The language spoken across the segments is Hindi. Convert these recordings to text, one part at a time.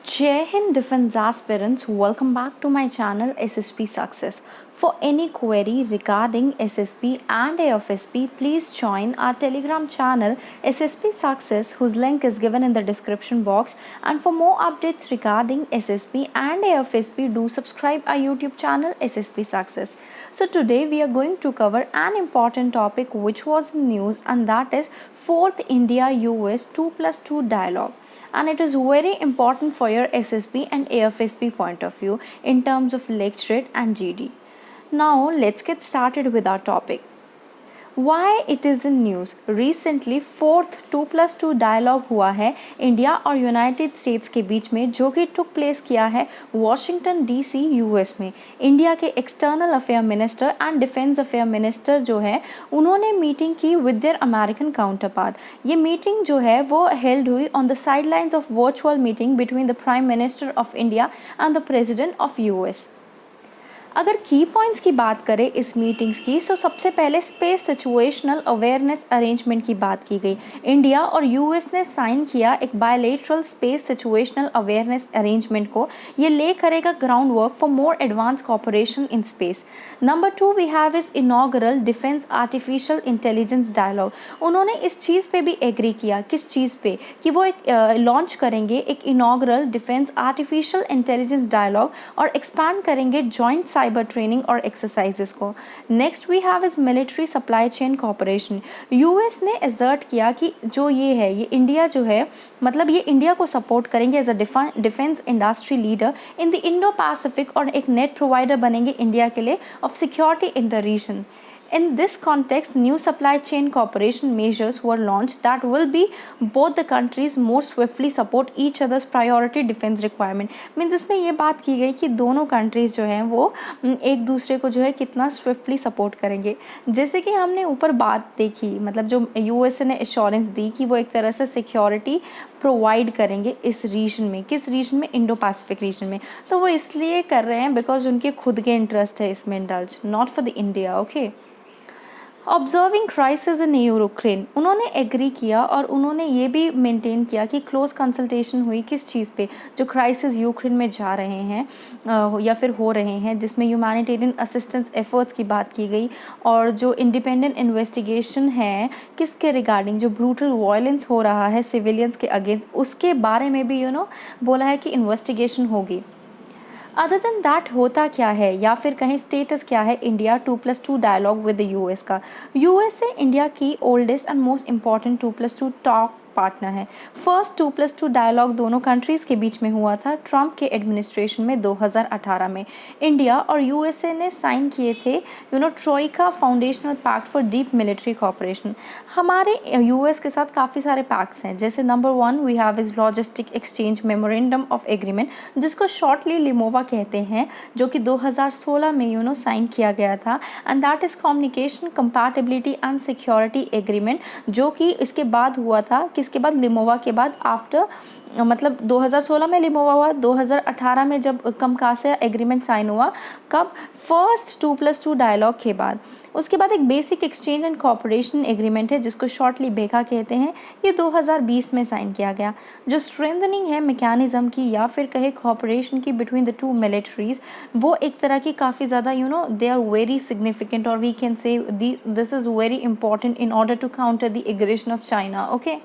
Jai Hind Defense aspirants, welcome back to my channel SSP Success. For any query regarding SSP and AFSP, please join our Telegram channel SSP Success, whose link is given in the description box. And for more updates regarding SSP and AFSP, do subscribe our YouTube channel SSP Success. So today we are going to cover an important topic which was in news, and that is 4th India-US 2+2 dialogue. And it is very important for your SSP and AFSP point of view in terms of lecturate and GD. Now let's get started with our topic. Why it is in news? Recently 4th 2+2 dialogue हुआ है इंडिया और यूनाइटेड स्टेट्स के बीच में, जो कि टुक प्लेस किया है वॉशिंगटन DC US में. इंडिया के external affair minister and defence affair minister जो है उन्होंने मीटिंग की with their American counter part. ये मीटिंग जो है वो हेल्ड हुई on the sidelines of virtual meeting between the prime minister of India and the president of US. अगर की पॉइंट्स की बात करें इस मीटिंग्स की, तो सबसे पहले स्पेस सिचुएशनल अवेयरनेस अरेंजमेंट की बात की गई. इंडिया और US ने साइन किया एक bilateral space situational awareness arrangement को. ये ले करेगा ground work for more advance cooperation in space. Number 2 we have is inaugural defence artificial intelligence dialogue. उन्होंने इस चीज़ पे भी एग्री किया. किस चीज़ पे? कि वो एक लॉन्च करेंगे एक inaugural defence artificial intelligence dialogue और एक्सपैंड करेंगे जॉइंट साइबर ट्रेनिंग और एक्सरसाइजेस को. Next we have is military supply chain cooperation. US ने एसर्ट किया कि जो ये है ये इंडिया जो है, मतलब ये इंडिया को सपोर्ट करेंगे as a defence industry leader in the Indo Pacific और एक नेट प्रोवाइडर बनेंगे इंडिया के लिए of security in the region. In this context, new supply chain cooperation measures were launched that will be both the countries more swiftly support each other's priority defense requirement. Means इसमें ये बात की गई कि दोनों कंट्रीज़ जो हैं वो एक दूसरे को जो है कितना स्विफ्टली सपोर्ट करेंगे. जैसे कि हमने ऊपर बात देखी, मतलब जो USA ने एश्योरेंस दी कि वो एक तरह से सिक्योरिटी प्रोवाइड करेंगे इस रीजन में. किस रीजन में? इंडो पैसिफिक रीजन में. तो वो इसलिए कर रहे हैं बिकॉज उनके खुद के इंटरेस्ट है इसमें indulge, not for the India. Okay. Observing crisis in Ukraine, उन्होंने एग्री किया और उन्होंने ये भी मेंटेन किया कि क्लोज कंसल्टेशन हुई किस चीज़ पे? जो क्राइसिस यूक्रेन में जा रहे हैं या फिर हो रहे हैं, जिसमें ह्यूमैनिटेरियन असिस्टेंस एफर्ट्स की बात की गई और जो इंडिपेंडेंट इन्वेस्टिगेशन है किसके रिगार्डिंग जो ब्रूटल वायलेंस हो रहा है सिविलियंस के अगेंस्ट, उसके बारे में भी बोला है कि इन्वेस्टिगेशन होगी. अदर देन दैट होता क्या है या फिर कहीं स्टेटस क्या है India 2+2 dialogue with the US का? US है इंडिया की oldest and most important 2+2 talk partner है. फर्स्ट 2+2 डायलॉग दोनों कंट्रीज़ के बीच में हुआ था ट्रम्प के एडमिनिस्ट्रेशन में 2018 में. इंडिया और USA ने साइन किए थे troika foundational pact for deep military cooperation. हमारे US के साथ काफ़ी सारे पैक्ट्स हैं, जैसे number 1 we have is logistic exchange memorandum of agreement, जिसको शॉर्टली लिमोवा कहते हैं, जो कि 2016 में साइन किया गया था. And that is communication compatibility and security agreement, जो कि इसके बाद हुआ था. इसके बाद लिमोवा के बाद आफ्टर, मतलब 2016 में लिमोवा हुआ, 2018 में जब कमकासा एग्रीमेंट साइन हुआ. कब? फर्स्ट 2+2 डायलॉग के बाद. उसके बाद एक basic exchange and cooperation agreement है जिसको शॉर्टली बेका कहते हैं. ये 2020 में साइन किया गया. जो स्ट्रेंथनिंग है मैकेनिज्म की या फिर कहे कोऑपरेशन की बिटवीन द टू मिलिट्रीज, वो एक तरह की काफ़ी ज़्यादा दे आर वेरी सिग्निफिकेंट और we can say this is very important in order to counter the aggression of China. Okay.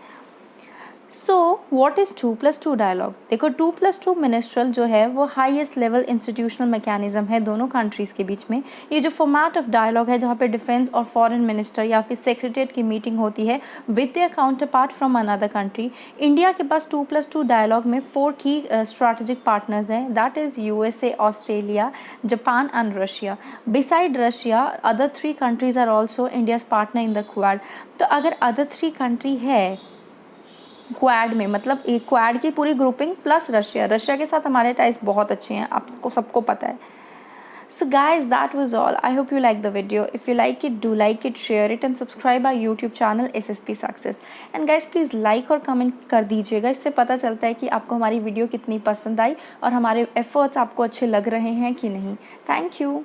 So what is 2+2 dialogue? देखो 2+2 मिनिस्ट्रल जो है वो हाईएस्ट लेवल इंस्टीट्यूशनल मैकेनिज्म है दोनों कंट्रीज़ के बीच में. ये जो फॉर्मेट ऑफ डायलॉग है जहाँ पे डिफेंस और फॉरेन मिनिस्टर या फिर सेक्रेटरीट की मीटिंग होती है with their counterpart from another country. India के पास 2+2 डायलॉग में 4 की स्ट्रैटेजिक पार्टनर्स हैं, that is USA, Australia, Japan and Russia. Besides Russia other 3 countries are also India's partner in the Quad. तो अगर अदर 3 कंट्री है क्वाड में, मतलब एक क्वाड की पूरी ग्रुपिंग प्लस रशिया के साथ हमारे टाइज बहुत अच्छे हैं, आपको सबको पता है. So guys, that was all. I hope you liked the video. If you like it, do like it, share it and subscribe our YouTube channel SSP Success. And guys, please like और comment कर दीजिएगा, इससे पता चलता है कि आपको हमारी वीडियो कितनी पसंद आई और हमारे एफर्ट्स आपको अच्छे लग रहे हैं कि नहीं. Thank you.